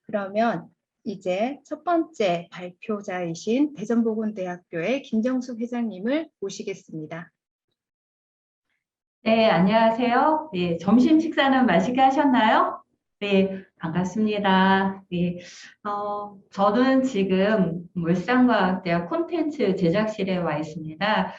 그러면 이제 첫 번째 발표자이신 대전보건대학교의 김정숙 회장님을 모시겠습니다. 네, 안녕하세요. 네, 점심 식사는 맛있게 하셨나요? 네, 반갑습니다. 네, 저는 지금 울산과학대학 콘텐츠 제작실에 와 있습니다.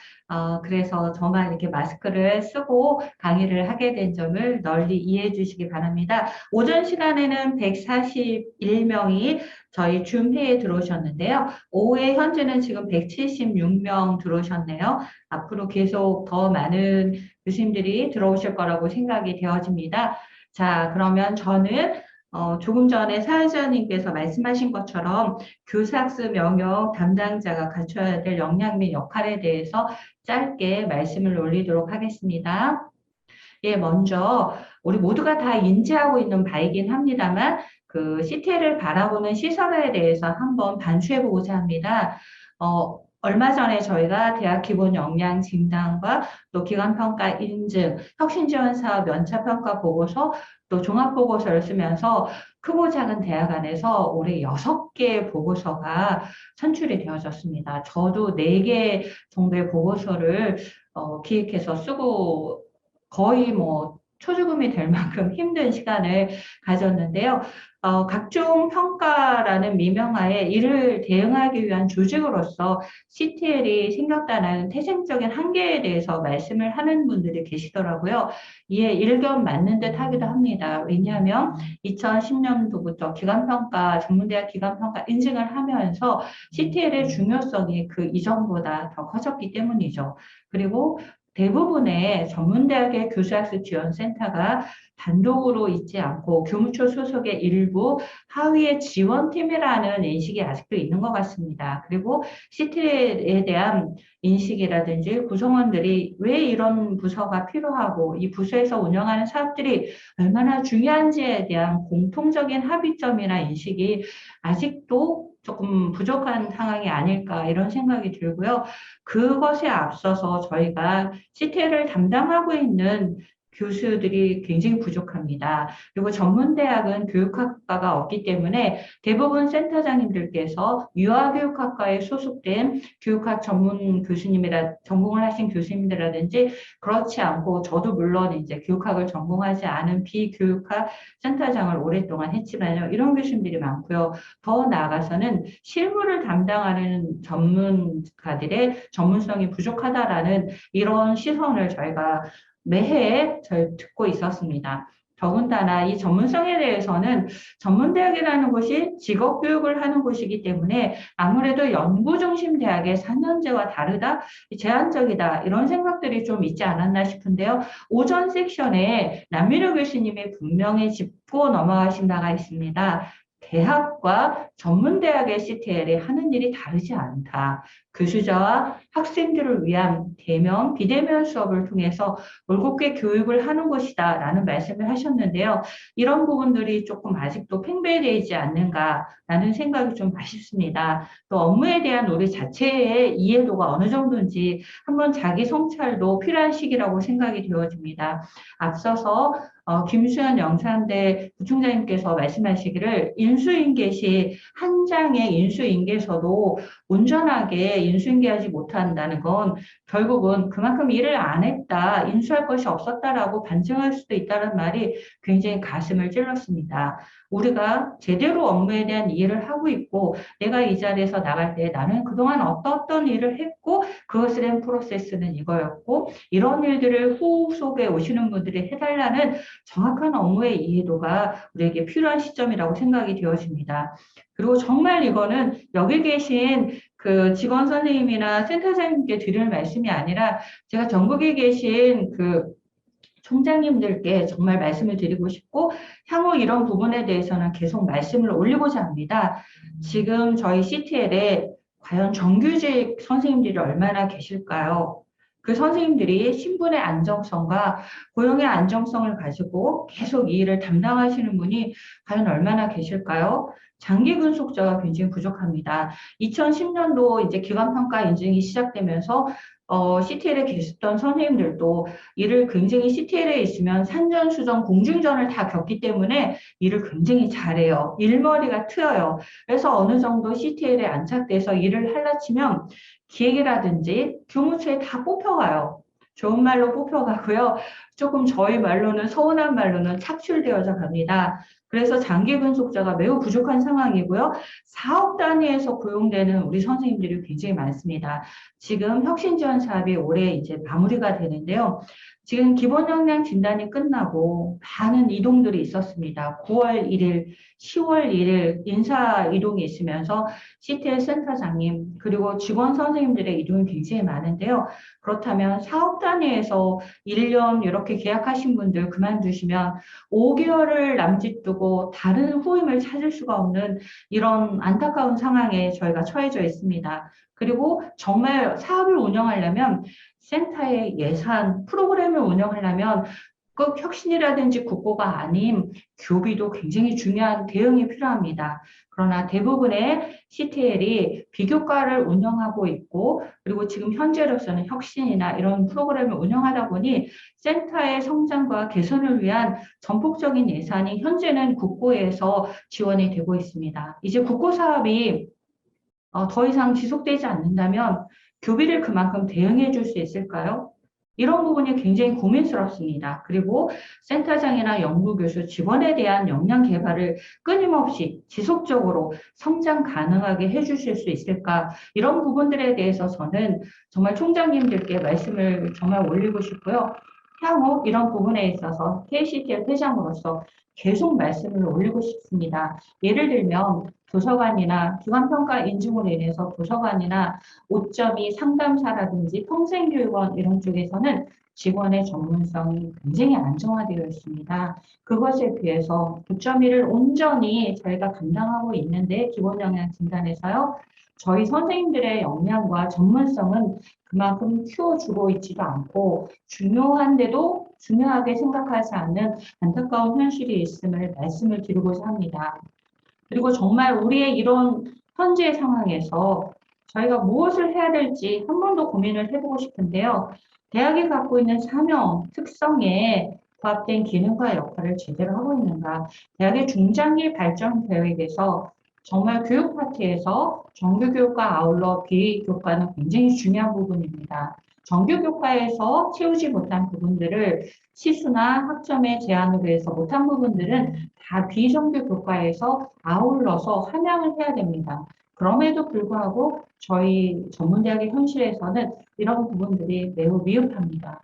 그래서 저만 이렇게 마스크를 쓰고 강의를 하게 된 점을 널리 이해해 주시기 바랍니다. 오전 시간에는 141명이 저희 줌 회의에 들어오셨는데요. 오후에 현재는 지금 176명 들어오셨네요. 앞으로 계속 더 많은 교수님들이 들어오실 거라고 생각이 되어집니다. 자, 그러면 저는 조금 전에 사회자님께서 말씀하신 것처럼 교사학습 영역 담당자가 갖춰야 될 역량 및 역할에 대해서 짧게 말씀을 올리도록 하겠습니다. 예, 먼저 우리 모두가 다 인지하고 있는 바이긴 합니다만 그 CTL을 바라보는 시선에 대해서 한번 반추해 보고자 합니다. 얼마 전에 저희가 대학 기본 역량 진단과 또 기간평가 인증, 혁신지원사업 연차평가 보고서 또 종합보고서를 쓰면서 크고 작은 대학 안에서 올해 6개의 보고서가 선출이 되어졌습니다. 저도 4개 정도의 보고서를 기획해서 쓰고 거의 뭐 초주금이 될 만큼 힘든 시간을 가졌는데요. 각종 평가라는 미명하에 이를 대응하기 위한 조직으로서 CTL이 생겼다는 태생적인 한계에 대해서 말씀을 하는 분들이 계시더라고요. 이에 일견 맞는 듯 하기도 합니다. 왜냐하면 2010년도부터 기간평가, 전문대학 기간평가 인증을 하면서 CTL의 중요성이 그 이전보다 더 커졌기 때문이죠. 그리고 대부분의 전문대학의 교수학습 지원센터가 단독으로 있지 않고 교무처 소속의 일부 하위의 지원팀이라는 인식이 아직도 있는 것 같습니다. 그리고 CT에 대한 인식이라든지 구성원들이 왜 이런 부서가 필요하고 이 부서에서 운영하는 사업들이 얼마나 중요한지에 대한 공통적인 합의점이나 인식이 아직도 조금 부족한 상황이 아닐까 이런 생각이 들고요. 그것에 앞서서 저희가 CTL을 담당하고 있는 교수들이 굉장히 부족합니다. 그리고 전문대학은 교육학과가 없기 때문에 대부분 센터장님들께서 유아교육학과에 소속된 교육학 전문 교수님이라 전공을 하신 교수님들이라든지 그렇지 않고 저도 물론 이제 교육학을 전공하지 않은 비교육학 센터장을 오랫동안 했지만요. 이런 교수님들이 많고요. 더 나아가서는 실무를 담당하는 전문가들의 전문성이 부족하다라는 이런 시선을 저희가 매해 듣고 있었습니다. 더군다나 이 전문성에 대해서는 전문대학이라는 곳이 직업교육을 하는 곳이기 때문에 아무래도 연구중심 대학의 4년제와 다르다, 제한적이다 이런 생각들이 좀 있지 않았나 싶은데요. 오전 섹션에 남민호 교수님이 분명히 짚고 넘어가신 바가 있습니다. 대학과 전문대학의 CTL이 하는 일이 다르지 않다. 교수자와 학생들을 위한 대면, 비대면 수업을 통해서 올곧게 교육을 하는 것이다 라는 말씀을 하셨는데요. 이런 부분들이 조금 아직도 팽배되지 않는가라는 생각이 좀 아쉽습니다. 또 업무에 대한 우리 자체의 이해도가 어느 정도인지 한번 자기 성찰도 필요한 시기라고 생각이 되어집니다. 앞서서 김수현 영산대 부총장님께서 말씀하시기를 인수인계시 한 장의 인수인계서도 온전하게 인수인계하지 못한다는 건 결국은 그만큼 일을 안 했다, 인수할 것이 없었다라고 반증할 수도 있다는 말이 굉장히 가슴을 찔렀습니다. 우리가 제대로 업무에 대한 이해를 하고 있고 내가 이 자리에서 나갈 때 나는 그동안 어떤 일을 했고 그것에 대한 프로세스는 이거였고 이런 일들을 후속에 오시는 분들이 해달라는 정확한 업무의 이해도가 우리에게 필요한 시점이라고 생각이 되어집니다. 그리고 정말 이거는 여기 계신 그 직원 선생님이나 센터장님께 드릴 말씀이 아니라 제가 전국에 계신 그 총장님들께 정말 말씀을 드리고 싶고 향후 이런 부분에 대해서는 계속 말씀을 올리고자 합니다. 지금 저희 CTL에 과연 정규직 선생님들이 얼마나 계실까요? 그 선생님들이 신분의 안정성과 고용의 안정성을 가지고 계속 이 일을 담당하시는 분이 과연 얼마나 계실까요? 장기 근속자가 굉장히 부족합니다. 2010년도 이제 기관평가 인증이 시작되면서 CTL에 계셨던 선생님들도 일을 굉장히 CTL에 있으면 산전수전, 공중전을 다 겪기 때문에 일을 굉장히 잘해요. 일머리가 트여요. 그래서 어느 정도 CTL에 안착돼서 일을 하려치면 기획이라든지 교무처에 다 뽑혀가요. 좋은 말로 뽑혀가고요. 조금 저희 말로는 서운한 말로는 착출되어져 갑니다. 그래서 장기 근속자가 매우 부족한 상황이고요. 사업 단위에서 고용되는 우리 선생님들이 굉장히 많습니다. 지금 혁신지원 사업이 올해 이제 마무리가 되는데요. 지금 기본 역량 진단이 끝나고 많은 이동들이 있었습니다. 9월 1일, 10월 1일 인사 이동이 있으면서 CTL 센터장님 그리고 직원 선생님들의 이동이 굉장히 많은데요. 그렇다면 사업 단위에서 1년 이렇게 계약하신 분들 그만두시면 5개월을 남짓 두고 다른 후임을 찾을 수가 없는 이런 안타까운 상황에 저희가 처해져 있습니다. 그리고 정말 사업을 운영하려면 센터의 예산, 프로그램을 운영하려면 꼭 혁신이라든지 국고가 아닌 교비도 굉장히 중요한 대응이 필요합니다. 그러나 대부분의 CTL이 비교과를 운영하고 있고 그리고 지금 현재로서는 혁신이나 이런 프로그램을 운영하다 보니 센터의 성장과 개선을 위한 전폭적인 예산이 현재는 국고에서 지원이 되고 있습니다. 이제 국고 사업이 더 이상 지속되지 않는다면 교비를 그만큼 대응해 줄 수 있을까요? 이런 부분이 굉장히 고민스럽습니다. 그리고 센터장이나 연구교수 직원에 대한 역량 개발을 끊임없이 지속적으로 성장 가능하게 해주실 수 있을까? 이런 부분들에 대해서 저는 정말 총장님들께 말씀을 정말 올리고 싶고요. 향후 이런 부분에 있어서 KCTL 회장으로서 계속 말씀을 올리고 싶습니다. 예를 들면 도서관이나 기관평가 인증으로 인해서 도서관이나 5.2 상담사라든지 평생교육원 이런 쪽에서는 직원의 전문성이 굉장히 안정화되어 있습니다. 그것에 비해서 9.1을 온전히 저희가 감당하고 있는데 기본 역량 진단에서요. 저희 선생님들의 역량과 전문성은 그만큼 키워주고 있지도 않고 중요한데도 중요하게 생각하지 않는 안타까운 현실이 있음을 말씀을 드리고자 합니다. 그리고 정말 우리의 이런 현재 상황에서 저희가 무엇을 해야 될지 한 번 더 고민을 해보고 싶은데요. 대학이 갖고 있는 사명, 특성에 부합된 기능과 역할을 제대로 하고 있는가. 대학의 중장기 발전 계획에서 정말 교육 파트에서 정규 교육과 아울러 비교과는 굉장히 중요한 부분입니다. 정규 교과에서 채우지 못한 부분들을 시수나 학점의 제한으로 해서 못한 부분들은 다 비정규 교과에서 아울러서 함양을 해야 됩니다. 그럼에도 불구하고 저희 전문대학의 현실에서는 이런 부분들이 매우 미흡합니다.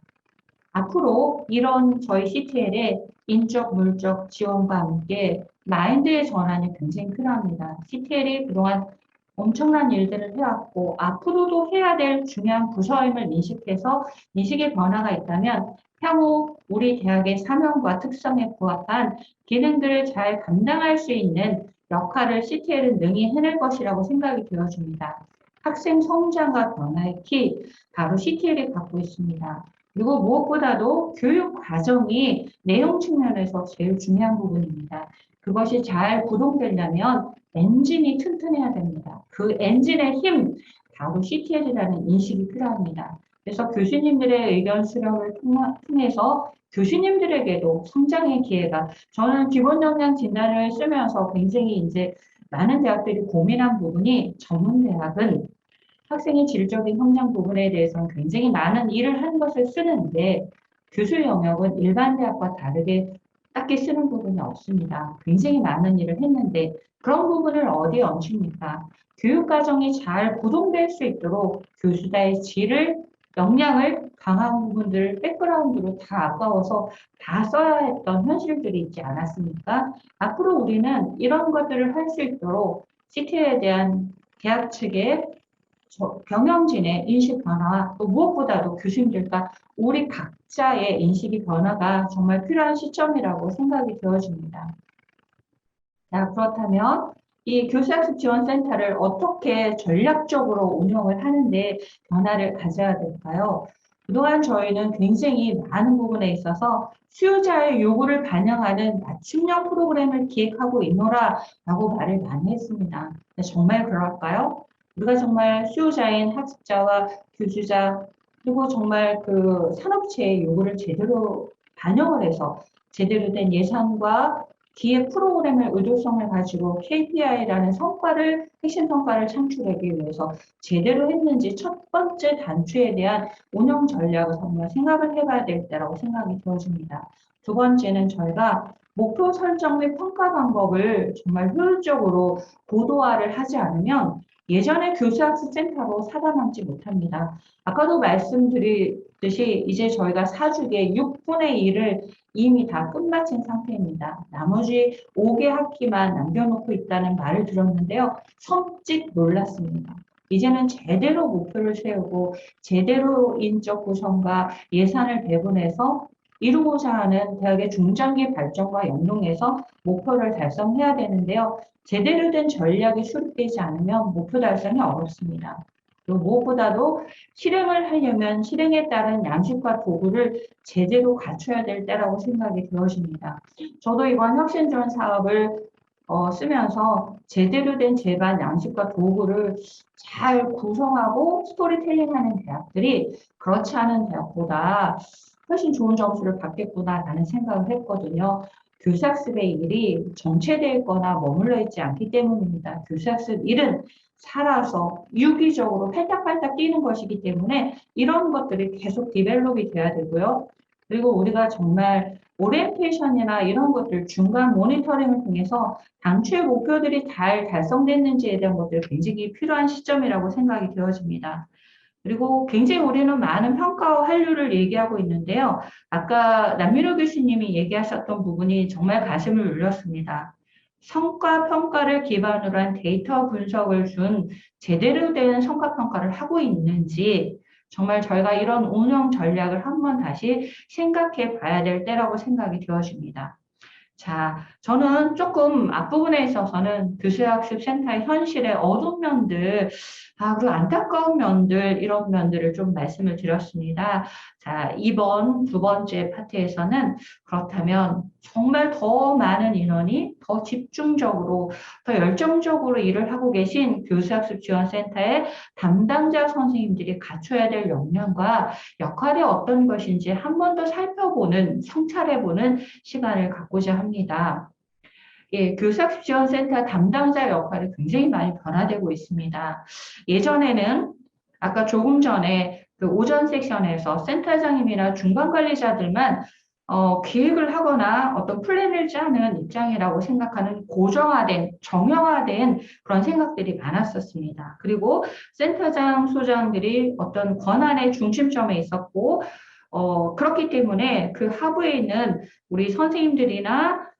앞으로 이런 저희 CTL의 인적, 물적 지원과 함께 마인드의 전환이 굉장히 필요합니다. CTL이 그동안 엄청난 일들을 해왔고 앞으로도 해야 될 중요한 부서임을 인식해서 인식의 변화가 있다면 향후 우리 대학의 사명과 특성에 부합한 기능들을 잘 감당할 수 있는 역할을 CTL은 능히 해낼 것이라고 생각이 되어집니다. 학생 성장과 변화의 키, 바로 CTL이 갖고 있습니다. 그리고 무엇보다도 교육 과정이 내용 측면에서 제일 중요한 부분입니다. 그것이 잘 구동되려면 엔진이 튼튼해야 됩니다. 그 엔진의 힘, 바로 CTL이라는 인식이 필요합니다. 그래서 교수님들의 의견 수렴을 통해서 교수님들에게도 성장의 기회가, 저는 기본 역량 진단을 쓰면서 굉장히 이제 많은 대학들이 고민한 부분이 전문대학은 학생의 질적인 성장 부분에 대해서는 굉장히 많은 일을 하는 것을 쓰는데 교수 영역은 일반 대학과 다르게 딱히 쓰는 부분이 없습니다. 굉장히 많은 일을 했는데 그런 부분을 어디에 얹힙니까? 교육과정이 잘 구동될 수 있도록 교수자의 질을, 역량을 강한 부분들, 백그라운드로 다 아까워서 다 써야 했던 현실들이 있지 않았습니까? 앞으로 우리는 이런 것들을 할 수 있도록 CT에 대한 대학 측의 경영진의 인식 변화, 또 무엇보다도 교수님들과 우리 각자의 인식의 변화가 정말 필요한 시점이라고 생각이 되어집니다. 자, 그렇다면 이 교수학습 지원센터를 어떻게 전략적으로 운영을 하는데 변화를 가져야 될까요? 그동안 저희는 굉장히 많은 부분에 있어서 수요자의 요구를 반영하는 맞춤형 프로그램을 기획하고 있노라라고 말을 많이 했습니다. 근데 정말 그럴까요? 우리가 정말 수요자인 학습자와 교주자 그리고 정말 그 산업체의 요구를 제대로 반영을 해서 제대로 된 예산과 기획 프로그램을 의도성을 가지고 KPI라는 성과를 핵심 성과를 창출하기 위해서 제대로 했는지 첫 번째 단추에 대한 운영 전략을 정말 생각을 해봐야 될 때라고 생각이 들어집니다. 두 번째는 저희가 목표 설정 및 평가 방법을 정말 효율적으로 고도화를 하지 않으면 예전의 교수학습센터로 살아남지 못합니다. 아까도 말씀드렸듯이 이제 저희가 4주기에 6분의 1을 이미 다 끝마친 상태입니다. 나머지 5개 학기만 남겨놓고 있다는 말을 들었는데요. 섬찟 놀랐습니다. 이제는 제대로 목표를 세우고 제대로 인적 구성과 예산을 배분해서 이루고자 하는 대학의 중장기 발전과 연동해서 목표를 달성해야 되는데요. 제대로 된 전략이 수립되지 않으면 목표 달성이 어렵습니다. 또 무엇보다도 실행을 하려면 실행에 따른 양식과 도구를 제대로 갖춰야 될 때라고 생각이 들어집니다. 저도 이번 혁신지원 사업을 쓰면서 제대로 된 제반 양식과 도구를 잘 구성하고 스토리텔링하는 대학들이 그렇지 않은 대학보다 훨씬 좋은 점수를 받겠구나라는 생각을 했거든요. 교수학습의 일이 정체되어 있거나 머물러 있지 않기 때문입니다. 교수학습 일은 살아서 유기적으로 팔딱팔딱 뛰는 것이기 때문에 이런 것들이 계속 디벨롭이 돼야 되고요. 그리고 우리가 정말 오리엔테이션이나 이런 것들 중간 모니터링을 통해서 당초의 목표들이 잘 달성됐는지에 대한 것들이 굉장히 필요한 시점이라고 생각이 되어집니다. 그리고 굉장히 우리는 많은 평가와 한류를 얘기하고 있는데요. 아까 남미로 교수님이 얘기하셨던 부분이 정말 가슴을 울렸습니다. 성과 평가를 기반으로 한 데이터 분석을 준 제대로 된 성과 평가를 하고 있는지 정말 저희가 이런 운영 전략을 한번 다시 생각해 봐야 될 때라고 생각이 되어집니다. 자, 저는 조금 앞부분에 있어서는 교수학습센터의 현실의 어두운 면들, 그리고 안타까운 면들, 이런 면들을 좀 말씀을 드렸습니다. 자, 이번 두 번째 파트에서는 그렇다면 정말 더 많은 인원이 더 집중적으로, 더 열정적으로 일을 하고 계신 교수학습지원센터의 담당자 선생님들이 갖춰야 될 역량과 역할이 어떤 것인지 한 번 더 살펴보는, 성찰해보는 시간을 갖고자 합니다. 예, 교사지원센터 담당자 역할이 굉장히 많이 변화되고 있습니다. 예전에는 아까 조금 전에 그 오전 섹션에서 센터장님이나 중간 관리자들만 기획을 하거나 어떤 플랜을 짜는 입장이라고 생각하는 고정화된, 정형화된 그런 생각들이 많았었습니다. 그리고 센터장, 소장들이 어떤 권한의 중심점에 있었고, 그렇기 때문에 그 하부에 있는 우리 선생님들이나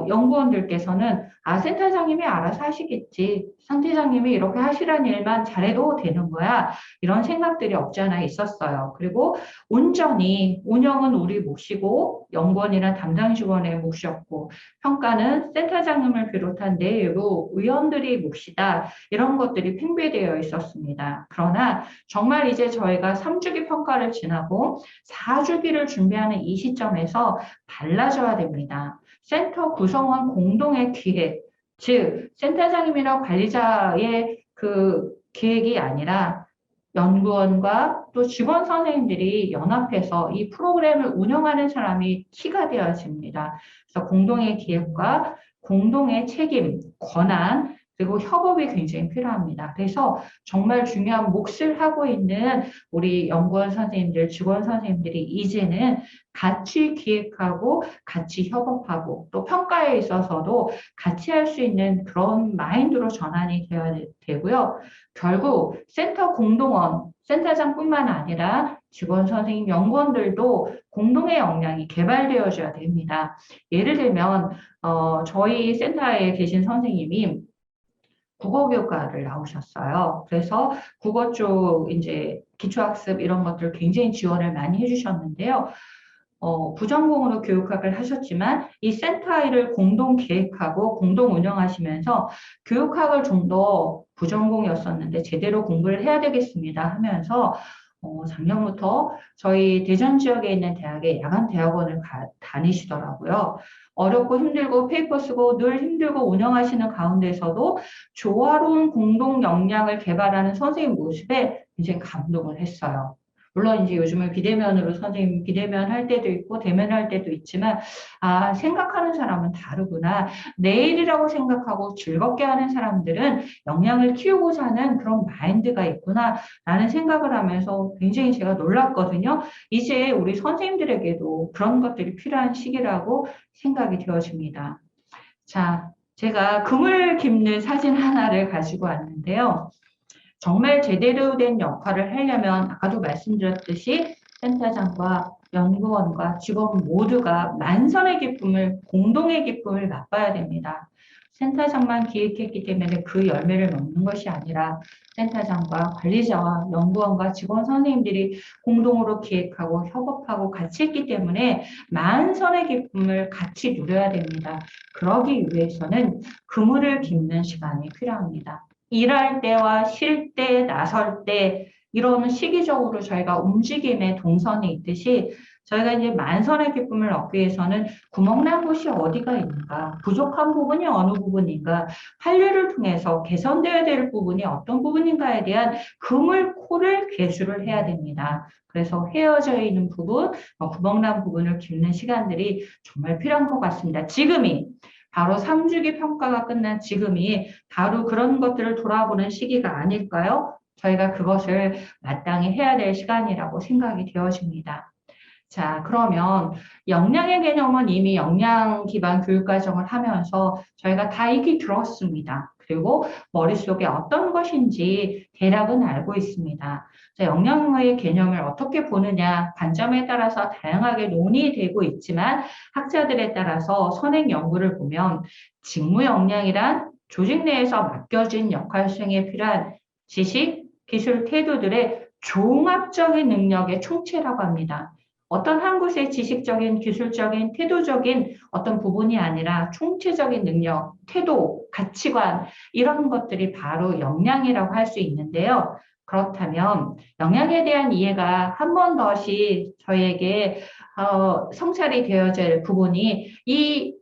연구원들께서는 센터장님이 알아서 하시겠지. 상태장님이 이렇게 하시라는 일만 잘해도 되는 거야. 이런 생각들이 없지 않아 있었어요. 그리고 온전히 운영은 우리 몫이고 연구원이나 담당 직원의 몫이었고 평가는 센터장님을 비롯한 내부 의원들이 몫이다. 이런 것들이 팽배되어 있었습니다. 그러나 정말 이제 저희가 3주기 평가를 지나고 4주기를 준비하는 이 시점에서 달라져야 됩니다. 센터 구성원 공동의 기획, 즉 센터장님이나 관리자의 그 기획이 아니라 연구원과 또 직원 선생님들이 연합해서 이 프로그램을 운영하는 사람이 키가 되어집니다. 그래서 공동의 기획과 공동의 책임, 권한, 그리고 협업이 굉장히 필요합니다. 그래서 정말 중요한 몫을 하고 있는 우리 연구원 선생님들, 직원 선생님들이 이제는 같이 기획하고 같이 협업하고 또 평가에 있어서도 같이 할 수 있는 그런 마인드로 전환이 되어야 되고요. 결국 센터 공동원, 센터장뿐만 아니라 직원 선생님, 연구원들도 공동의 역량이 개발되어져야 됩니다. 예를 들면 저희 센터에 계신 선생님이 국어교과를 나오셨어요. 그래서 국어 쪽 이제 기초학습 이런 것들 굉장히 지원을 많이 해주셨는데요. 부전공으로 교육학을 하셨지만 이 센터를 공동 기획하고 공동 운영하시면서 교육학을 좀 더 부전공이었었는데 제대로 공부를 해야 되겠습니다 하면서 작년부터 저희 대전 지역에 있는 대학의 야간 대학원을 다니시더라고요. 어렵고 힘들고 페이퍼 쓰고 늘 힘들고 운영하시는 가운데서도 조화로운 공동 역량을 개발하는 선생님 모습에 굉장히 감동을 했어요. 물론 이제 요즘은 비대면으로 선생님 비대면 할 때도 있고 대면 할 때도 있지만 아, 생각하는 사람은 다르구나. 내일이라고 생각하고 즐겁게 하는 사람들은 역량을 키우고자 하는 그런 마인드가 있구나 라는 생각을 하면서 굉장히 제가 놀랐거든요. 이제 우리 선생님들에게도 그런 것들이 필요한 시기라고 생각이 되어집니다. 자, 제가 그물 깁는 사진 하나를 가지고 왔는데요. 정말 제대로 된 역할을 하려면 아까도 말씀드렸듯이 센터장과 연구원과 직원 모두가 만선의 기쁨을, 공동의 기쁨을 맛봐야 됩니다. 센터장만 기획했기 때문에 그 열매를 먹는 것이 아니라 센터장과 관리자와 연구원과 직원 선생님들이 공동으로 기획하고 협업하고 같이 했기 때문에 만선의 기쁨을 같이 누려야 됩니다. 그러기 위해서는 그물을 깁는 시간이 필요합니다. 일할 때와 쉴 때, 나설 때 이런 시기적으로 저희가 움직임의 동선이 있듯이 저희가 이제 만선의 기쁨을 얻기 위해서는 구멍난 곳이 어디가 있는가, 부족한 부분이 어느 부분인가, 환류를 통해서 개선되어야 될 부분이 어떤 부분인가에 대한 그물코를 개수를 해야 됩니다. 그래서 헤어져 있는 부분, 구멍난 부분을 깁는 시간들이 정말 필요한 것 같습니다. 지금이 바로 3주기 평가가 끝난 지금이 바로 그런 것들을 돌아보는 시기가 아닐까요? 저희가 그것을 마땅히 해야 될 시간이라고 생각이 되어집니다. 자, 그러면 역량의 개념은 이미 역량 기반 교육과정을 하면서 저희가 다 익히 들었습니다. 그리고 머릿속에 어떤 것인지 대략은 알고 있습니다. 자, 역량의 개념을 어떻게 보느냐, 관점에 따라서 다양하게 논의되고 있지만 학자들에 따라서 선행 연구를 보면 직무 역량이란 조직 내에서 맡겨진 역할 수행에 필요한 지식, 기술, 태도들의 종합적인 능력의 총체라고 합니다. 어떤 한 곳의 지식적인, 기술적인, 태도적인 어떤 부분이 아니라 총체적인 능력, 태도, 가치관 이런 것들이 바로 역량이라고 할 수 있는데요. 그렇다면 역량에 대한 이해가 한 번 더시 저희에게 성찰이 되어야 할 부분이 이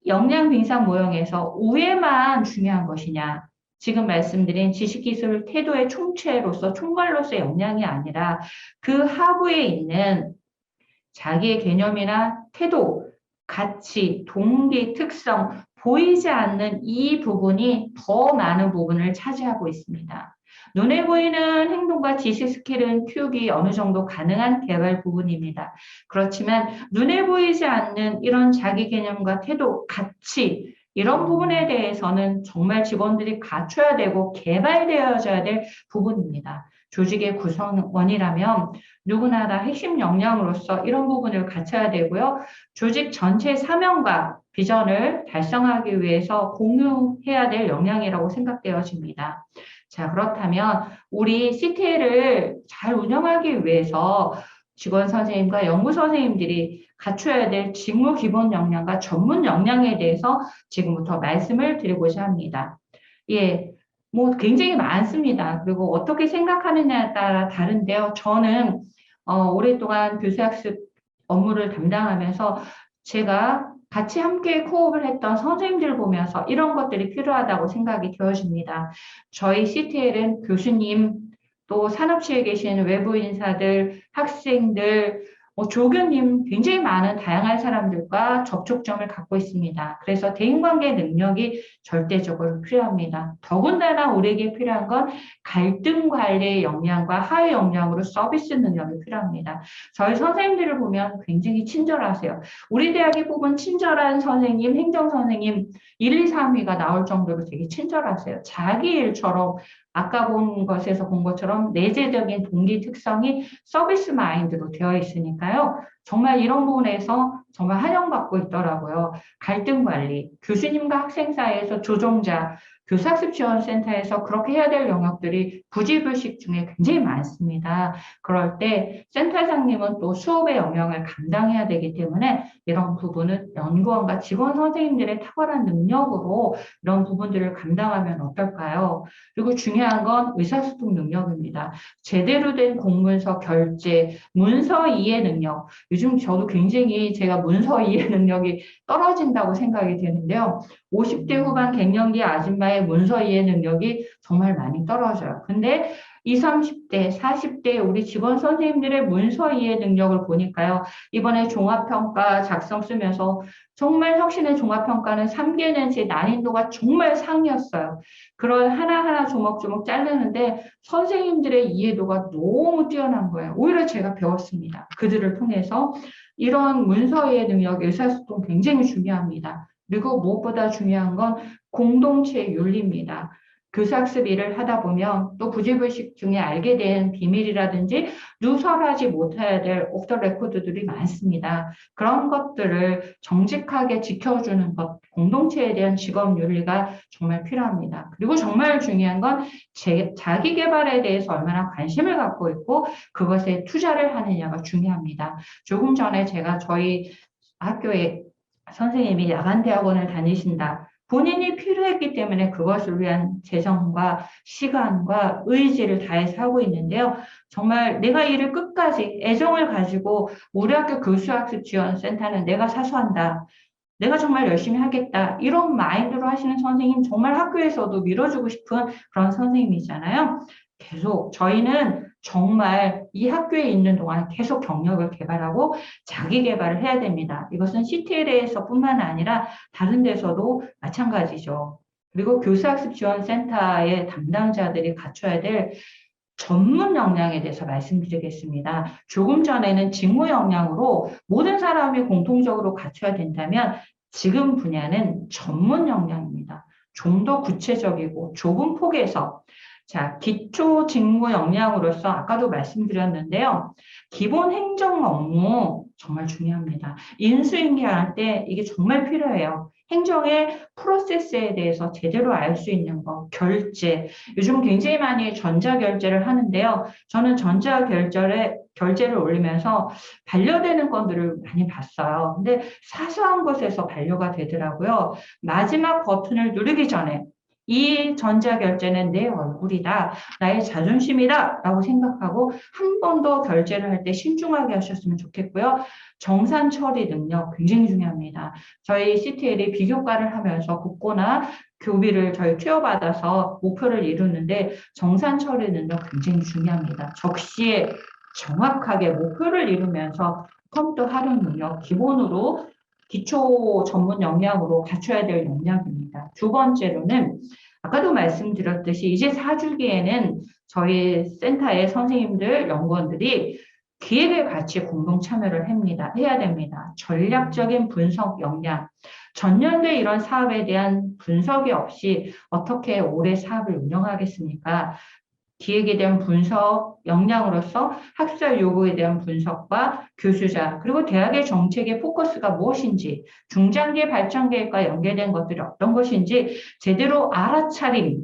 역량 빙상 모형에서 우에만 중요한 것이냐. 지금 말씀드린 지식, 기술, 태도의 총체로서 총괄로서의 역량이 아니라 그 하부에 있는 자기의 개념이나 태도, 가치, 동기, 특성, 보이지 않는 이 부분이 더 많은 부분을 차지하고 있습니다. 눈에 보이는 행동과 지식 스킬은 키우기 어느 정도 가능한 개발 부분입니다. 그렇지만 눈에 보이지 않는 이런 자기 개념과 태도, 가치, 이런 부분에 대해서는 정말 직원들이 갖춰야 되고 개발되어져야 될 부분입니다. 조직의 구성원이라면 누구나 다 핵심 역량으로서 이런 부분을 갖춰야 되고요. 조직 전체 사명과 비전을 달성하기 위해서 공유해야 될 역량이라고 생각되어집니다. 자, 그렇다면 우리 CTL을 잘 운영하기 위해서 직원 선생님과 연구 선생님들이 갖춰야 될 직무 기본 역량과 전문 역량에 대해서 지금부터 말씀을 드리고자 합니다. 예, 뭐 굉장히 많습니다. 그리고 어떻게 생각하느냐에 따라 다른데요. 저는 오랫동안 교수학습 업무를 담당하면서 제가 같이 함께 코업을 했던 선생님들 보면서 이런 것들이 필요하다고 생각이 되어집니다. 저희 CTL은 교수님, 또 산업체에 계신 외부 인사들, 학생들, 조교님 굉장히 많은 다양한 사람들과 접촉점을 갖고 있습니다. 그래서 대인관계 능력이 절대적으로 필요합니다. 더군다나 우리에게 필요한 건 갈등 관리의 역량과 하위 역량으로 서비스 능력이 필요합니다. 저희 선생님들을 보면 굉장히 친절하세요. 우리 대학이 뽑은 친절한 선생님, 행정 선생님 1, 2, 3위가 나올 정도로 되게 친절하세요. 자기 일처럼 아까 본 것처럼 내재적인 동기 특성이 서비스 마인드로 되어 있으니까요. 정말 이런 부분에서 정말 환영받고 있더라고요. 갈등 관리, 교수님과 학생 사이에서 조종자, 교사학습 지원센터에서 그렇게 해야 될 영역들이 부지불식 중에 굉장히 많습니다. 그럴 때 센터장님은 또 수업의 영역을 감당해야 되기 때문에 이런 부분은 연구원과 직원 선생님들의 탁월한 능력으로 이런 부분들을 감당하면 어떨까요? 그리고 중요한 건 의사소통 능력입니다. 제대로 된 공문서 결제, 문서 이해 능력. 요즘 저도 굉장히 제가 문서 이해 능력이 떨어진다고 생각이 되는데요. 50대 후반 갱년기 아줌마의 문서 이해 능력이 정말 많이 떨어져요. 근데 20, 30대, 40대 우리 직원 선생님들의 문서 이해 능력을 보니까요. 이번에 종합평가 작성 쓰면서 정말 혁신의 종합평가는 3개 내지 난이도가 정말 상이었어요. 그걸 하나하나 조목조목 자르는데 선생님들의 이해도가 너무 뛰어난 거예요. 오히려 제가 배웠습니다. 그들을 통해서 이런 문서 이해 능력, 의사소통 굉장히 중요합니다. 그리고 무엇보다 중요한 건 공동체 윤리입니다. 교사학습 일을 하다 보면 또 부지불식 중에 알게 된 비밀이라든지 누설하지 못해야 될 오프 더 레코드들이 많습니다. 그런 것들을 정직하게 지켜주는 것, 공동체에 대한 직업 윤리가 정말 필요합니다. 그리고 정말 중요한 건 자기 개발에 대해서 얼마나 관심을 갖고 있고 그것에 투자를 하느냐가 중요합니다. 조금 전에 제가 저희 학교에 선생님이 야간대학원을 다니신다. 본인이 필요했기 때문에 그것을 위한 재정과 시간과 의지를 다해서 하고 있는데요. 정말 내가 이를 끝까지 애정을 가지고 우리 학교 교수학습 지원센터는 내가 사수한다. 내가 정말 열심히 하겠다. 이런 마인드로 하시는 선생님 정말 학교에서도 밀어주고 싶은 그런 선생님이잖아요. 계속 저희는 정말 이 학교에 있는 동안 계속 경력을 개발하고 자기 개발을 해야 됩니다. 이것은 CTL에서뿐만 아니라 다른 데서도 마찬가지죠. 그리고 교수학습지원센터의 담당자들이 갖춰야 될 전문 역량에 대해서 말씀드리겠습니다. 조금 전에는 직무 역량으로 모든 사람이 공통적으로 갖춰야 된다면 지금 분야는 전문 역량입니다. 좀 더 구체적이고 좁은 폭에서 자, 기초 직무 역량으로서 아까도 말씀드렸는데요. 기본 행정 업무 정말 중요합니다. 인수인계할 때 이게 정말 필요해요. 행정의 프로세스에 대해서 제대로 알 수 있는 거, 결제. 요즘 굉장히 많이 전자결제를 하는데요. 저는 전자결제를 올리면서 반려되는 건들을 많이 봤어요. 근데 사소한 곳에서 반려가 되더라고요. 마지막 버튼을 누르기 전에 이 전자결제는 내 얼굴이다, 나의 자존심이다 라고 생각하고 한 번 더 결제를 할 때 신중하게 하셨으면 좋겠고요. 정산 처리 능력 굉장히 중요합니다. 저희 CTL이 비교과를 하면서 국고나 교비를 저희 투여받아서 목표를 이루는데 정산 처리 능력 굉장히 중요합니다. 적시에 정확하게 목표를 이루면서 컴퓨터 활용 능력 기본으로 기초 전문 역량으로 갖춰야 될 역량입니다. 두 번째로는 아까도 말씀드렸듯이 이제 4주기에는 저희 센터의 선생님들, 연구원들이 기획을 같이 공동 참여를 해야 됩니다. 전략적인 분석 역량. 전년도에 이런 사업에 대한 분석이 없이 어떻게 올해 사업을 운영하겠습니까? 기획에 대한 분석 역량으로서 학술 요구에 대한 분석과 교수자 그리고 대학의 정책의 포커스가 무엇인지 중장기 발전 계획과 연계된 것들이 어떤 것인지 제대로 알아차림,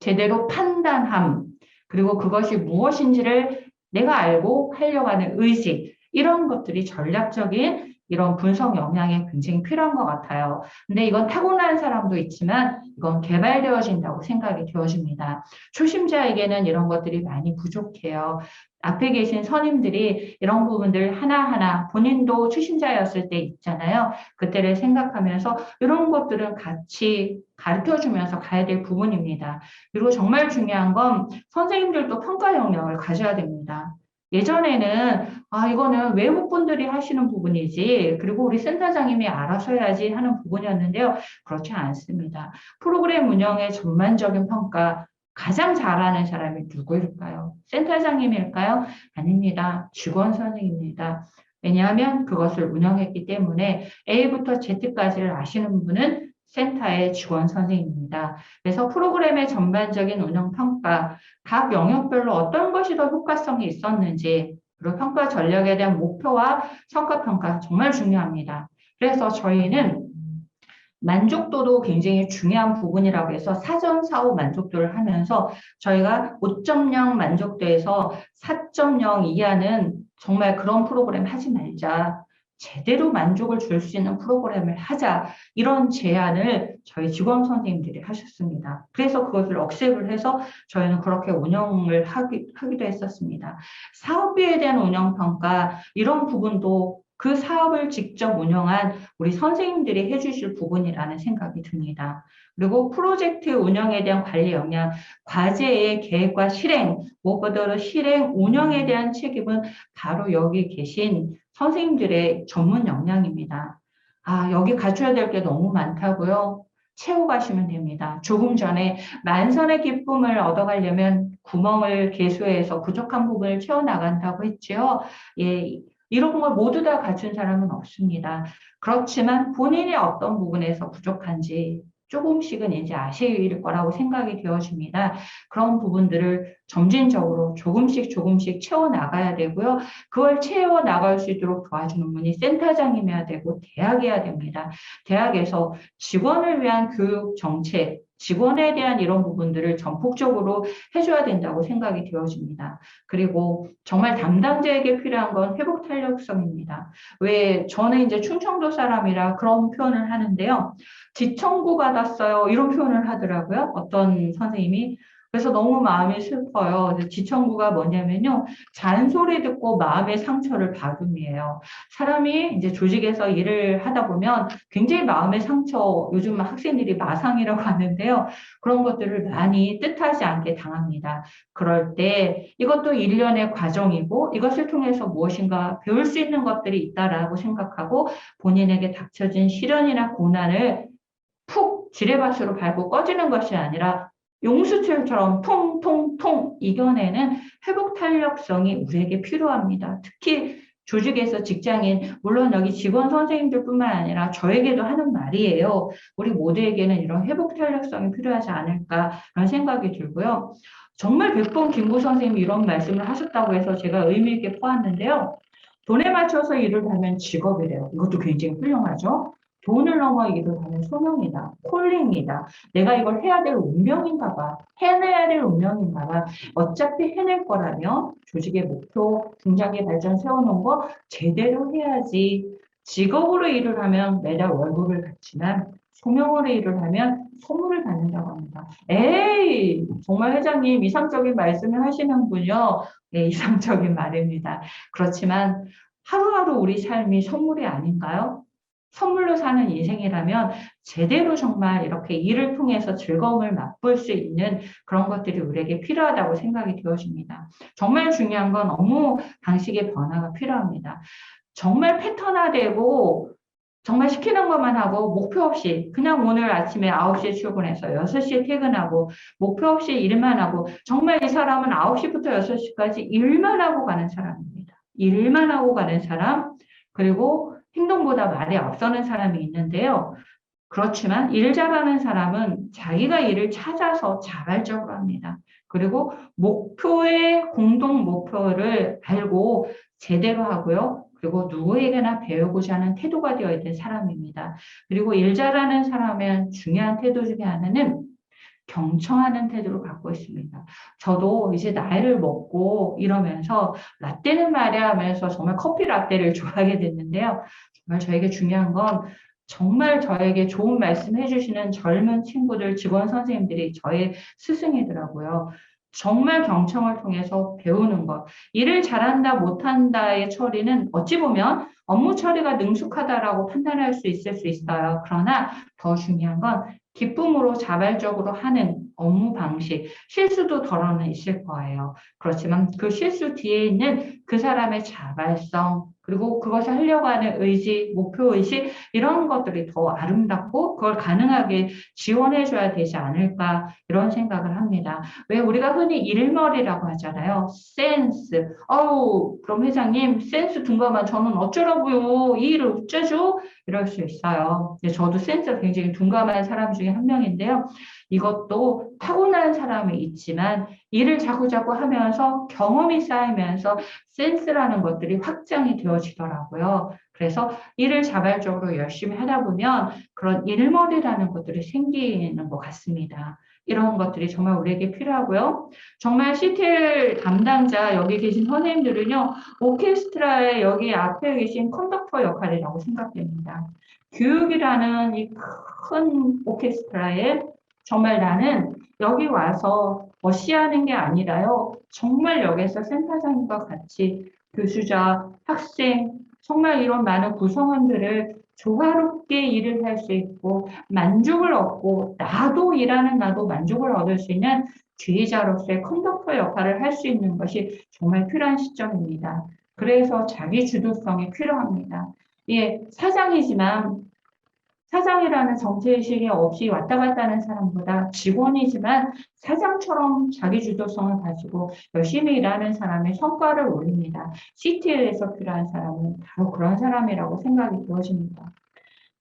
제대로 판단함 그리고 그것이 무엇인지를 내가 알고 하려고 하는 의지 이런 것들이 전략적인 이런 분석 역량에 굉장히 필요한 것 같아요. 근데 이건 타고난 사람도 있지만 이건 개발되어진다고 생각이 되어집니다. 초심자에게는 이런 것들이 많이 부족해요. 앞에 계신 선임들이 이런 부분들 하나하나 본인도 초심자였을 때 있잖아요. 그때를 생각하면서 이런 것들은 같이 가르쳐주면서 가야 될 부분입니다. 그리고 정말 중요한 건 선생님들도 평가 역량을 가져야 됩니다. 예전에는 이거는 외국분들이 하시는 부분이지 그리고 우리 센터장님이 알아서 해야지 하는 부분이었는데요. 그렇지 않습니다. 프로그램 운영의 전반적인 평가 가장 잘하는 사람이 누구일까요? 센터장님일까요? 아닙니다. 직원 선생님입니다. 왜냐하면 그것을 운영했기 때문에 A부터 Z까지를 아시는 분은 센터의 직원 선생님입니다. 그래서 프로그램의 전반적인 운영 평가, 각 영역별로 어떤 것이 더 효과성이 있었는지, 그리고 평가 전략에 대한 목표와 성과 평가 정말 중요합니다. 그래서 저희는 만족도도 굉장히 중요한 부분이라고 해서 사전 사후 만족도를 하면서 저희가 5.0 만족도에서 4.0 이하는 정말 그런 프로그램 하지 말자. 제대로 만족을 줄 수 있는 프로그램을 하자. 이런 제안을 저희 직원 선생님들이 하셨습니다. 그래서 그것을 억셉을 해서 저희는 그렇게 운영을 하기도 했었습니다. 사업비에 대한 운영평가, 이런 부분도 그 사업을 직접 운영한 우리 선생님들이 해주실 부분이라는 생각이 듭니다. 그리고 프로젝트 운영에 대한 관리 역량, 과제의 계획과 실행, 무엇보다도 실행, 운영에 대한 책임은 바로 여기 계신 선생님들의 전문 역량입니다. 아, 여기 갖춰야 될 게 너무 많다고요? 채워가시면 됩니다. 조금 전에 만선의 기쁨을 얻어가려면 구멍을 개수해서 부족한 부분을 채워나간다고 했죠. 예, 이런 걸 모두 다 갖춘 사람은 없습니다. 그렇지만 본인이 어떤 부분에서 부족한지 조금씩은 이제 아실 거라고 생각이 되어집니다. 그런 부분들을 점진적으로 조금씩 채워나가야 되고요. 그걸 채워나갈 수 있도록 도와주는 분이 센터장님이어야 되고 대학이어야 됩니다. 대학에서 직원을 위한 교육 정책, 직원에 대한 이런 부분들을 전폭적으로 해줘야 된다고 생각이 되어집니다. 그리고 정말 담당자에게 필요한 건 회복 탄력성입니다. 왜 저는 이제 충청도 사람이라 그런 표현을 하는데요. 지청구 받았어요. 이런 표현을 하더라고요. 어떤 선생님이. 그래서 너무 마음이 슬퍼요. 지청구가 뭐냐면요. 잔소리 듣고 마음의 상처를 받음이에요. 사람이 이제 조직에서 일을 하다 보면 굉장히 마음의 상처, 요즘 학생들이 마상이라고 하는데요. 그런 것들을 많이 뜻하지 않게 당합니다. 그럴 때 이것도 일련의 과정이고 이것을 통해서 무엇인가 배울 수 있는 것들이 있다라고 생각하고 본인에게 닥쳐진 시련이나 고난을 푹 지뢰밭으로 밟고 꺼지는 것이 아니라 용수철처럼 통통통 이겨내는 회복 탄력성이 우리에게 필요합니다. 특히 조직에서 직장인, 물론 여기 직원 선생님들뿐만 아니라 저에게도 하는 말이에요. 우리 모두에게는 이런 회복 탄력성이 필요하지 않을까라는 생각이 들고요. 정말 100번 김구 선생님이 이런 말씀을 하셨다고 해서 제가 의미 있게 보았는데요. 돈에 맞춰서 일을 하면 직업이래요. 이것도 굉장히 훌륭하죠. 돈을 넘어 일을 하는 소명이다. 콜링이다. 내가 이걸 해야 될 운명인가 봐. 해내야 될 운명인가 봐. 어차피 해낼 거라면 조직의 목표, 중장기 발전 세워놓은 거 제대로 해야지. 직업으로 일을 하면 매달 월급을 받지만 소명으로 일을 하면 소문을 받는다고 합니다. 에이, 정말 회장님 이상적인 말씀을 하시는군요. 네, 이상적인 말입니다. 그렇지만 하루하루 우리 삶이 선물이 아닌가요? 선물로 사는 인생이라면 제대로 정말 이렇게 일을 통해서 즐거움을 맛볼 수 있는 그런 것들이 우리에게 필요하다고 생각이 되어집니다. 정말 중요한 건 업무 방식의 변화가 필요합니다. 정말 패턴화되고 정말 시키는 것만 하고 목표 없이 그냥 오늘 아침에 9시에 출근해서 6시에 퇴근하고 목표 없이 일만 하고 정말 이 사람은 9시부터 6시까지 일만 하고 가는 사람입니다. 일만 하고 가는 사람, 그리고 행동보다 말이 앞서는 사람이 있는데요. 그렇지만 일 잘하는 사람은 자기가 일을 찾아서 자발적으로 합니다. 그리고 목표의 공동 목표를 알고 제대로 하고요. 그리고 누구에게나 배우고자 하는 태도가 되어 있는 사람입니다. 그리고 일 잘하는 사람의 중요한 태도 중에 하나는 경청하는 태도를 갖고 있습니다. 저도 이제 나이를 먹고 이러면서 라떼는 말이야 하면서 정말 커피 라떼를 좋아하게 됐는데요. 정말 저에게 중요한 건 정말 저에게 좋은 말씀 해주시는 젊은 친구들, 직원 선생님들이 저의 스승이더라고요. 정말 경청을 통해서 배우는 것. 일을 잘한다, 못한다의 처리는 어찌 보면 업무 처리가 능숙하다라고 판단할 수 있을 수 있어요. 그러나 더 중요한 건 기쁨으로 자발적으로 하는 업무 방식, 실수도 덜어는 있을 거예요. 그렇지만 그 실수 뒤에 있는 그 사람의 자발성, 그리고 그것을 하려고 하는 의지, 목표의식, 이런 것들이 더 아름답고 그걸 가능하게 지원해줘야 되지 않을까, 이런 생각을 합니다. 왜 우리가 흔히 일머리라고 하잖아요. 센스. 어우, 그럼 회장님, 센스 둔감한 저는 어쩌라고요? 이 일을 어쩌죠? 이럴 수 있어요. 저도 센스가 굉장히 둔감한 사람 중에 한 명인데요. 이것도 타고난 사람이 있지만 일을 자꾸자꾸 하면서 경험이 쌓이면서 센스라는 것들이 확장이 되어지더라고요. 그래서 일을 자발적으로 열심히 하다 보면 그런 일머리라는 것들이 생기는 것 같습니다. 이런 것들이 정말 우리에게 필요하고요. 정말 CTL 담당자 여기 계신 선생님들은요, 오케스트라의 여기 앞에 계신 컨덕터 역할이라고 생각됩니다. 교육이라는 이 큰 오케스트라에 정말 나는 여기 와서 어시하는 게 아니라요, 정말 여기서 센터장님과 같이 교수자, 학생, 정말 이런 많은 구성원들을 조화롭게 일을 할 수 있고 만족을 얻고 나도 만족을 얻을 수 있는 지휘자로서의 컨덕터 역할을 할 수 있는 것이 정말 필요한 시점입니다. 그래서 자기 주도성이 필요합니다. 예, 사장이라는 정체의식이 없이 왔다 갔다 하는 사람보다 직원이지만 사장처럼 자기 주도성을 가지고 열심히 일하는 사람의 성과를 올립니다. CTL에서 필요한 사람은 바로 그런 사람이라고 생각이 되어집니다.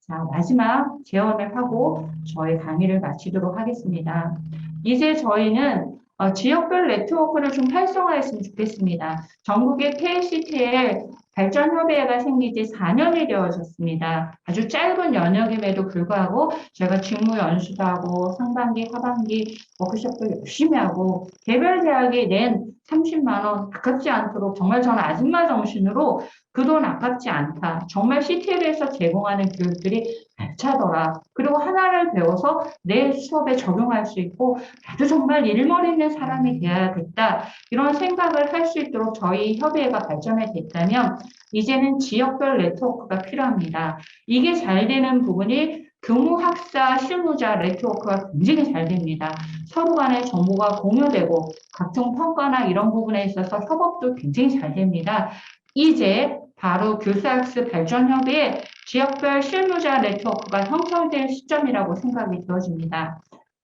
자, 마지막 제언을 하고 저희 강의를 마치도록 하겠습니다. 이제 저희는 지역별 네트워크를 좀 활성화했으면 좋겠습니다. 전국의 KCTL 발전협의회가 생긴 지 4년이 되어졌습니다. 아주 짧은 연역임에도 불구하고 저희가 직무 연수도 하고 상반기, 하반기 워크숍도 열심히 하고 개별 대학이 낸 30만 원 아깝지 않도록 정말 저는 아줌마 정신으로 그 돈 아깝지 않다. 정말 CTL에서 제공하는 교육들이 알차더라. 그리고 하나를 배워서 내 수업에 적용할 수 있고 나도 정말 일머리 있는 사람이 돼야겠다. 이런 생각을 할 수 있도록 저희 협의회가 발전이 됐다면 이제는 지역별 네트워크가 필요합니다. 이게 잘 되는 부분이 교무학사 실무자 네트워크가 굉장히 잘 됩니다. 서로 간의 정보가 공유되고 각종 평가나 이런 부분에 있어서 협업도 굉장히 잘 됩니다. 이제 바로 교수학습 발전협의회 지역별 실무자 네트워크가 형성될 시점이라고 생각이 되어집니다.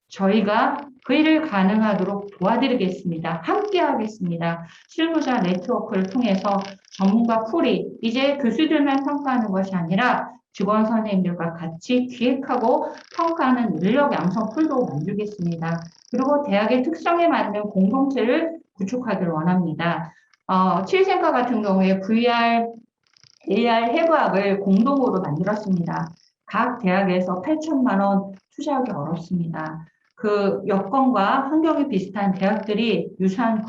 저희가 그 일을 가능하도록 도와드리겠습니다. 함께 하겠습니다. 실무자 네트워크를 통해서 전문가 풀이 이제 교수들만 평가하는 것이 아니라 직원 선생님들과 같이 기획하고 평가하는 인력 양성 풀도 만들겠습니다. 그리고 대학의 특성에 맞는 공동체를 구축하기를 원합니다. 취생과 같은 경우에 VR, AR 해부학을 공동으로 만들었습니다. 각 대학에서 8천만 원 투자하기 어렵습니다. 그 여건과 환경이 비슷한 대학들이 유사한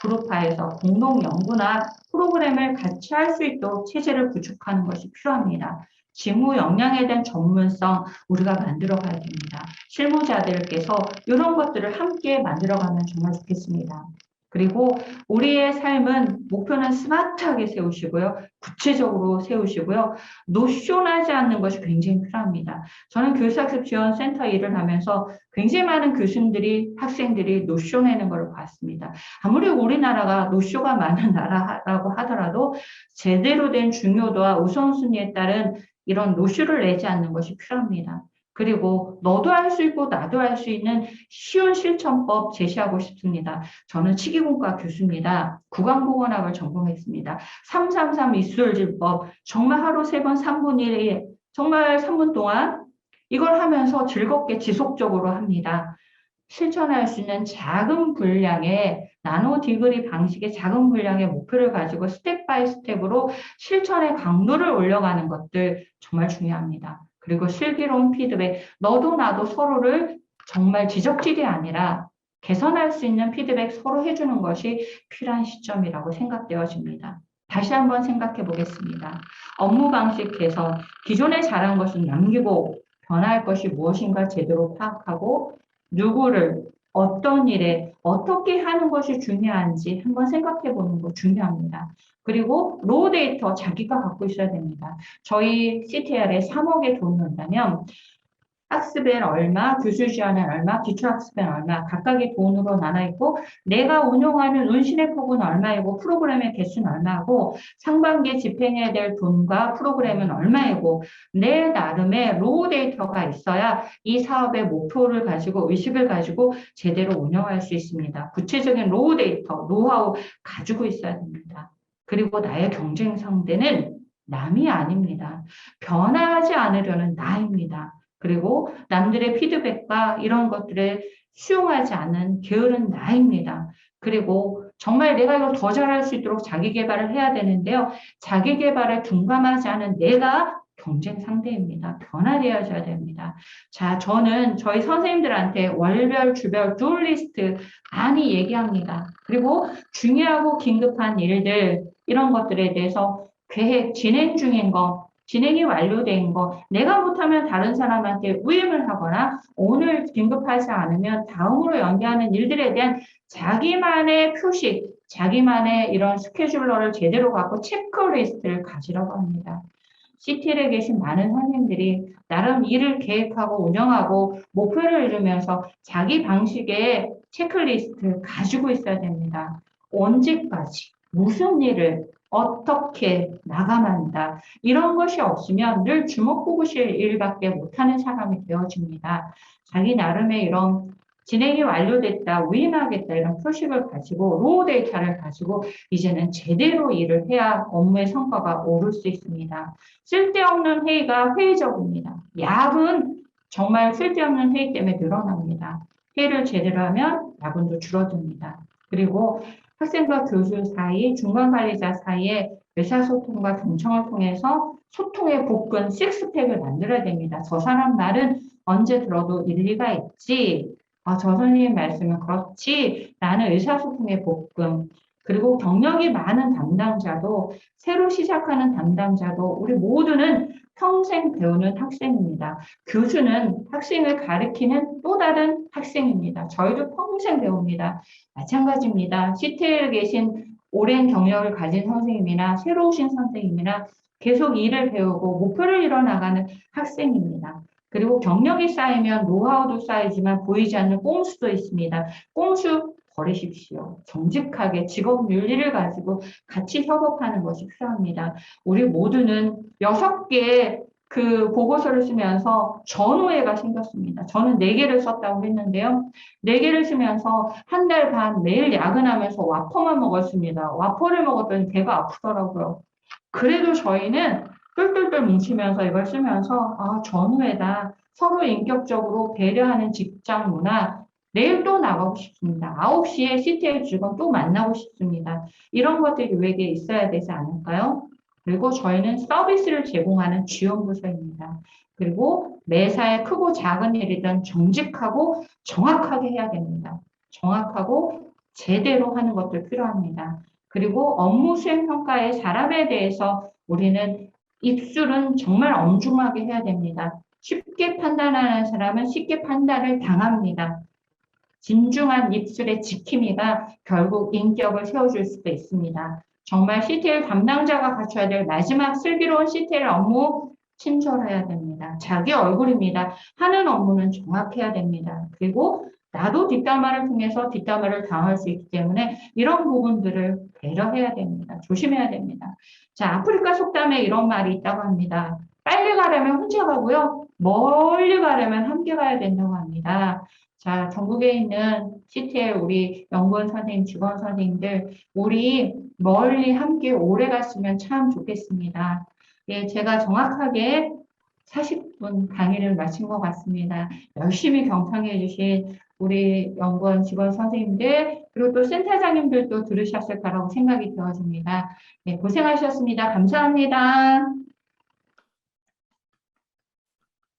그룹화해서 공동 연구나 프로그램을 같이 할 수 있도록 체제를 구축하는 것이 필요합니다. 직무 역량에 대한 전문성 우리가 만들어가야 됩니다. 실무자들께서 이런 것들을 함께 만들어가면 정말 좋겠습니다. 그리고 우리의 삶은 목표는 스마트하게 세우시고요. 구체적으로 세우시고요. 노쇼나지 않는 것이 굉장히 필요합니다. 저는 교수학습 지원센터 일을 하면서 굉장히 많은 교수님들이 학생들이 노쇼내는 걸 봤습니다. 아무리 우리나라가 노쇼가 많은 나라라고 하더라도 제대로 된 중요도와 우선순위에 따른 이런 노쇼를 내지 않는 것이 필요합니다. 그리고 너도 할 수 있고 나도 할 수 있는 쉬운 실천법 제시하고 싶습니다. 저는 치기공과 교수입니다. 국악보건학을 전공했습니다. 333 미술질법 정말 하루 3번 3분 1에 정말 3분 동안 이걸 하면서 즐겁게 지속적으로 합니다. 실천할 수 있는 작은 분량의 나노 디그리 방식의 작은 분량의 목표를 가지고 스텝 바이 스텝으로 실천의 강도를 올려가는 것들 정말 중요합니다. 그리고 슬기로운 피드백, 너도 나도 서로를 정말 지적질이 아니라 개선할 수 있는 피드백 서로 해주는 것이 필요한 시점이라고 생각되어집니다. 다시 한번 생각해 보겠습니다. 업무 방식 개선, 기존에 잘한 것은 남기고 변화할 것이 무엇인가 제대로 파악하고 누구를 어떤 일에 어떻게 하는 것이 중요한지 한번 생각해 보는 거 중요합니다. 그리고 로우 데이터 자기가 갖고 있어야 됩니다. 저희 CTR에 3억에 돈 넣는다면 학습엔 얼마, 교수 지원엔 얼마, 기초학습엔 얼마 각각의 돈으로 나눠 있고 내가 운용하는 운신의 폭은 얼마이고 프로그램의 개수는 얼마고 상반기에 집행해야 될 돈과 프로그램은 얼마이고 내 나름의 로우 데이터가 있어야 이 사업의 목표를 가지고 의식을 가지고 제대로 운영할 수 있습니다. 구체적인 로우 데이터, 노하우 가지고 있어야 됩니다. 그리고 나의 경쟁 상대는 남이 아닙니다. 변화하지 않으려는 나입니다. 그리고 남들의 피드백과 이런 것들을 수용하지 않는 게으른 나입니다. 그리고 정말 내가 이거 더 잘할 수 있도록 자기 개발을 해야 되는데요. 자기 개발에 둔감하지 않은 내가 경쟁 상대입니다. 변화되어져야 됩니다. 자, 저는 저희 선생님들한테 월별, 주별, 듀얼리스트 많이 얘기합니다. 그리고 중요하고 긴급한 일들, 이런 것들에 대해서 계획 진행 중인 거, 진행이 완료된 거, 내가 못하면 다른 사람한테 위임을 하거나 오늘 긴급하지 않으면 다음으로 연계하는 일들에 대한 자기만의 표식, 자기만의 이런 스케줄러를 제대로 갖고 체크리스트를 가지라고 합니다. CTL에 계신 많은 선생님들이 나름 일을 계획하고 운영하고 목표를 이루면서 자기 방식의 체크리스트를 가지고 있어야 됩니다. 언제까지, 무슨 일을 어떻게 나가만다. 이런 것이 없으면 늘 주먹구구실 일밖에 못하는 사람이 되어집니다. 자기 나름의 이런 진행이 완료됐다, 위임하겠다 이런 표식을 가지고 로우 데이터를 가지고 이제는 제대로 일을 해야 업무의 성과가 오를 수 있습니다. 쓸데없는 회의가 회의적입니다. 야근 정말 쓸데없는 회의 때문에 늘어납니다. 회의를 제대로 하면 야근도 줄어듭니다. 그리고 학생과 교수 사이, 중간관리자 사이에 의사소통과 경청을 통해서 소통의 복근, 식스팩을 만들어야 됩니다. 저 사람 말은 언제 들어도 일리가 있지. 저 선생님 말씀은 그렇지. 라는 의사소통의 복근. 그리고 경력이 많은 담당자도, 새로 시작하는 담당자도, 우리 모두는 평생 배우는 학생입니다. 교수는 학생을 가르치는 또 다른 학생입니다. 저희도 평생 배웁니다. 마찬가지입니다. CTL에 계신 오랜 경력을 가진 선생님이나 새로 오신 선생님이나 계속 일을 배우고 목표를 이뤄나가는 학생입니다. 그리고 경력이 쌓이면 노하우도 쌓이지만 보이지 않는 꼼수도 있습니다. 꼼수 버리십시오. 정직하게 직업 윤리를 가지고 같이 협업하는 것이 필요합니다. 우리 모두는 6개의 그 보고서를 쓰면서 전오해가 생겼습니다. 저는 4개를 썼다고 했는데요. 4개를 쓰면서 한 달 반 매일 야근하면서 와퍼만 먹었습니다. 와퍼를 먹었더니 배가 아프더라고요. 그래도 저희는 똘똘똘 뭉치면서 이걸 쓰면서 전후에다 서로 인격적으로 배려하는 직장 문화 내일 또 나가고 싶습니다. 9시에 CTL 직원 또 만나고 싶습니다. 이런 것들이 교육에 있어야 되지 않을까요? 그리고 저희는 서비스를 제공하는 지원부서입니다. 그리고 매사에 크고 작은 일이든 정직하고 정확하게 해야 됩니다. 정확하고 제대로 하는 것도 필요합니다. 그리고 업무 수행 평가의 사람에 대해서 우리는 입술은 정말 엄중하게 해야 됩니다. 쉽게 판단하는 사람은 쉽게 판단을 당합니다. 진중한 입술의 지킴이가 결국 인격을 세워줄 수도 있습니다. 정말 CTL 담당자가 갖춰야 될 마지막 슬기로운 CTL 업무, 친절해야 됩니다. 자기 얼굴입니다. 하는 업무는 정확해야 됩니다. 그리고 나도 뒷담화를 통해서 뒷담화를 당할 수 있기 때문에 이런 부분들을 배려해야 됩니다. 조심해야 됩니다. 자, 아프리카 속담에 이런 말이 있다고 합니다. 빨리 가려면 혼자 가고요. 멀리 가려면 함께 가야 된다고 합니다. 자, 전국에 있는 CTL 우리 연구원 선생님, 직원 선생님들, 우리 멀리 함께 오래 갔으면 참 좋겠습니다. 예, 제가 정확하게 40분 강의를 마친 것 같습니다. 열심히 경청해 주신 우리 연구원 직원 선생님들, 그리고 또 센터장님들도 들으셨을 거라고 생각이 되어집니다. 네, 고생하셨습니다. 감사합니다.